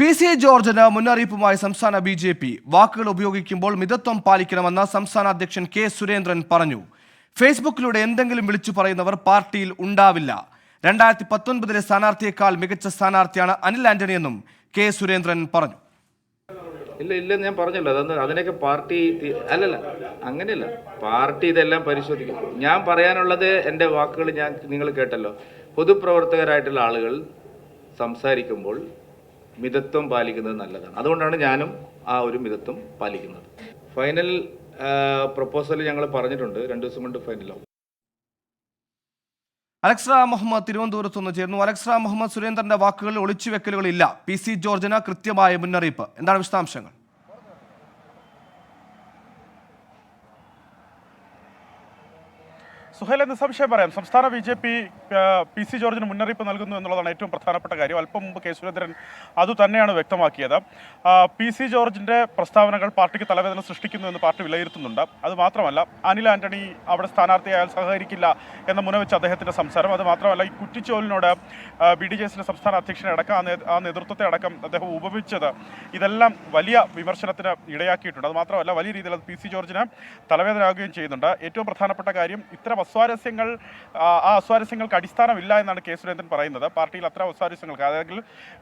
PC ജോർജിന് മുന്നറിയിപ്പുമായി സംസ്ഥാന ബിജെപി വാക്കുകൾ ഉപയോഗിക്കുമ്പോൾ മിതത്വം പാലിക്കണമെന്ന് സംസ്ഥാന അധ്യക്ഷൻ കെ സുരേന്ദ്രൻ പറഞ്ഞു. ഫേസ്ബുക്കിലൂടെ എന്തെങ്കിലും വിളിച്ചു പറയുന്നവർ പാർട്ടിയിൽ ഉണ്ടാവില്ല. 2019 സ്ഥാനാർത്ഥിയേക്കാൾ മികച്ച സ്ഥാനാർത്ഥിയാണ് അനിൽ ആന്റണിയെന്നും കെ സുരേന്ദ്രൻ പറഞ്ഞു. ഇല്ല ഞാൻ പറഞ്ഞല്ലോ, അതിനൊക്കെ പാർട്ടി അല്ലല്ല, അങ്ങനെയല്ല, പാർട്ടി ഇതെല്ലാം പരിശോധിക്കും. ഞാൻ പറയാനുള്ളത് എൻ്റെ വാക്കുകൾ നിങ്ങൾ കേട്ടല്ലോ. പൊതുപ്രവർത്തകരായിട്ടുള്ള ആളുകൾ സംസാരിക്കുമ്പോൾ മിതത്വം പാലിക്കുന്നത് നല്ലതാണ്. അതുകൊണ്ടാണ് ഞാനും ആ ഒരു മിതത്വം പാലിക്കുന്നത്. ഫൈനൽ പ്രപ്പോസൽ ഞങ്ങൾ പറഞ്ഞിട്ടുണ്ട്, 2 ദിവസം കൊണ്ട് ഫൈനലാവും. അലക്സ് മുഹമ്മദ് തിരുവനന്തപുരത്ത് നിന്ന് ചേർന്നു. അലക്സ് മുഹമ്മദ്, സുരേന്ദ്രന്റെ വാക്കുകളിൽ ഒളിച്ചുവെക്കലുകളില്ല. PC ജോർജിന് കൃത്യമായ മുന്നറിയിപ്പ്. എന്താണ് വിശദാംശങ്ങൾ? സുഹേൽ, നിസ്സംശയം പറയാം, സംസ്ഥാന BJP PC ജോർജിന് മുന്നറിയിപ്പ് നൽകുന്നു എന്നുള്ളതാണ് ഏറ്റവും പ്രധാനപ്പെട്ട കാര്യം. അല്പം മുമ്പ് കെ സുരേന്ദ്രൻ അതുതന്നെയാണ് വ്യക്തമാക്കിയത്. PC ജോർജിൻ്റെ പ്രസ്താവനകൾ പാർട്ടിക്ക് തലവേദന സൃഷ്ടിക്കുന്നു എന്ന് പാർട്ടി വിലയിരുത്തുന്നുണ്ട്. അതുമാത്രമല്ല, അനിൽ ആന്റണി അവിടെ സ്ഥാനാർത്ഥിയായാൽ സഹകരിക്കില്ല എന്ന മുനവെച്ച് അദ്ദേഹത്തിൻ്റെ സംസാരം. അതുമാത്രമല്ല, ഈ കുറ്റിച്ചോലിനോട് BDJസിൻ്റെ സംസ്ഥാന അധ്യക്ഷനെ അടക്കം ആ നേതൃത്വത്തെ അടക്കം അദ്ദേഹം ഉപമിച്ചത് ഇതെല്ലാം വലിയ വിമർശനത്തിന് ഇടയാക്കിയിട്ടുണ്ട്. അതുമാത്രമല്ല, വലിയ രീതിയിൽ അത് PC ജോർജിന് തലവേദനയാകുകയും ചെയ്യുന്നുണ്ട്. ഏറ്റവും പ്രധാനപ്പെട്ട കാര്യം, ഇത്തരം അസ്വാരസ്യങ്ങൾക്ക് അടിസ്ഥാനമില്ല എന്നാണ് കെ സുരേന്ദ്രൻ പറയുന്നത്. പാർട്ടിയിൽ അത്തരം അസ്വാരസ്യങ്ങൾക്ക്, അതായത്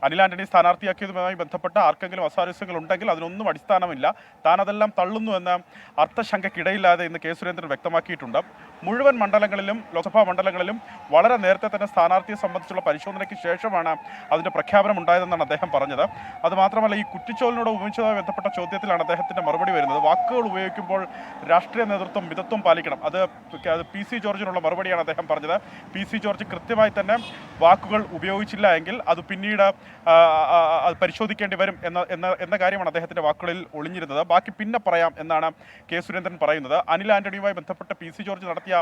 അനിൽ ആന്റണി സ്ഥാനാർത്ഥിയാക്കിയതുമായി ബന്ധപ്പെട്ട ആർക്കെങ്കിലും അസ്വാരസ്യങ്ങൾ ഉണ്ടെങ്കിൽ അതിനൊന്നും അടിസ്ഥാനമില്ല, താൻ അതെല്ലാം തള്ളുന്നു എന്ന അർത്ഥശങ്കയ്ക്കിടയില്ലാതെ ഇന്ന് കെ സുരേന്ദ്രൻ വ്യക്തമാക്കിയിട്ടുണ്ട്. മുഴുവൻ മണ്ഡലങ്ങളിലും, ലോക്സഭാ മണ്ഡലങ്ങളിലും വളരെ നേരത്തെ തന്നെ സ്ഥാനാർത്ഥിയെ സംബന്ധിച്ചുള്ള പരിശോധനയ്ക്ക് ശേഷമാണ് അതിൻ്റെ പ്രഖ്യാപനം ഉണ്ടായതെന്നാണ് അദ്ദേഹം പറഞ്ഞത്. അതുമാത്രമല്ല, ഈ കുറ്റിച്ചോലിനോട് ഉപമിച്ചതുമായി ബന്ധപ്പെട്ട ചോദ്യത്തിലാണ് അദ്ദേഹത്തിൻ്റെ മറുപടി വരുന്നത്. വാക്കുകൾ ഉപയോഗിക്കുമ്പോൾ രാഷ്ട്രീയ നേതൃത്വം മിതത്വം പാലിക്കണം. അത് PC ജോർജിനുള്ള മറുപടിയാണ് അദ്ദേഹം പറഞ്ഞത്. PC ജോർജ് കൃത്യമായി തന്നെ വാക്കുകൾ ഉപയോഗിച്ചില്ല എങ്കിൽ അത് പിന്നീട് അത് പരിശോധിക്കേണ്ടി വരും എന്ന കാര്യമാണ് അദ്ദേഹത്തിൻ്റെ വാക്കുകളിൽ ഒളിഞ്ഞിരുന്നത്. ബാക്കി പിന്നെ പറയാം എന്നാണ് കെ സുരേന്ദ്രൻ പറയുന്നത്. അനിൽ ആന്റണിയുമായി ബന്ധപ്പെട്ട് PC ജോർജ് നടത്തിയ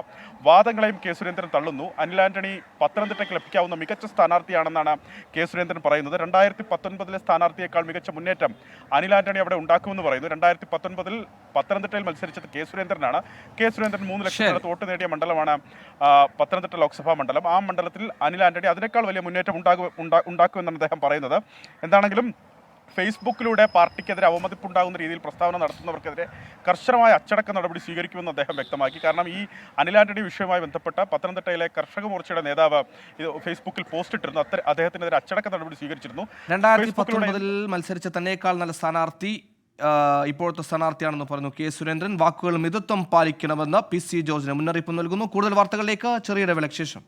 വാദങ്ങളെയും കെ സുരേന്ദ്രൻ തള്ളുന്നു. അനിൽ ആന്റണി പത്തനംതിട്ടയ്ക്ക് ലഭിക്കാവുന്ന മികച്ച സ്ഥാനാർത്ഥിയാണെന്നാണ് കെ സുരേന്ദ്രൻ പറയുന്നത്. 2019 സ്ഥാനാർത്ഥിയേക്കാൾ മികച്ച മുന്നേറ്റം അനിൽ ആന്റണി അവിടെ ഉണ്ടാക്കുമെന്ന് പറയുന്നു. 2019 പത്തനംതിട്ടയിൽ മത്സരിച്ചത് കെ സുരേന്ദ്രനാണ്. കെ സുരേന്ദ്രൻ 3 ലക്ഷം വോട്ട് നേടിയ മണ്ഡലമാണ് പത്തനംതിട്ട ലോക്സഭാ മണ്ഡലം. ആ മണ്ഡലത്തിൽ അനിൽ ആന്റണി അതിനേക്കാൾ വലിയ മുന്നേറ്റം ഉണ്ടാക്കുമെന്നാണ് അദ്ദേഹം പറയുന്നത്. എന്താണെങ്കിലും ഫേസ്ബുക്കിലൂടെ പാർട്ടിക്കെതിരെ അവമതിപ്പുണ്ടാകുന്ന രീതിയിൽ പ്രസ്താവന നടത്തുന്നവർക്കെതിരെ കർശനമായ അച്ചടക്ക നടപടി സ്വീകരിക്കുമെന്ന് അദ്ദേഹം വ്യക്തമാക്കി. കാരണം ഈ അനിൽ ആന്റണി വിഷയവുമായി ബന്ധപ്പെട്ട പത്തനംതിട്ടയിലെ കർഷക മോർച്ചയുടെ നേതാവ് ഫേസ്ബുക്കിൽ പോസ്റ്റ് ഇട്ടിരുന്നു. അദ്ദേഹത്തിനെതിരെ അച്ചടക്ക നടപടി സ്വീകരിച്ചിരുന്നു. 2019 മത്സരിച്ച തന്നേക്കാൾ നല്ല സ്ഥാനാർത്ഥി ഇപ്പോഴത്തെ സ്ഥാനാർത്ഥിയാണെന്ന് പറഞ്ഞു കെ സുരേന്ദ്രൻ. വാക്കുകൾ മിതത്വം പാലിക്കണമെന്ന് PC ജോർജിന് മുന്നറിയിപ്പ് നൽകുന്നു. കൂടുതൽ വാർത്തകളിലേക്ക് ചെറിയ ഇടവേളയ്ക്ക് ശേഷം.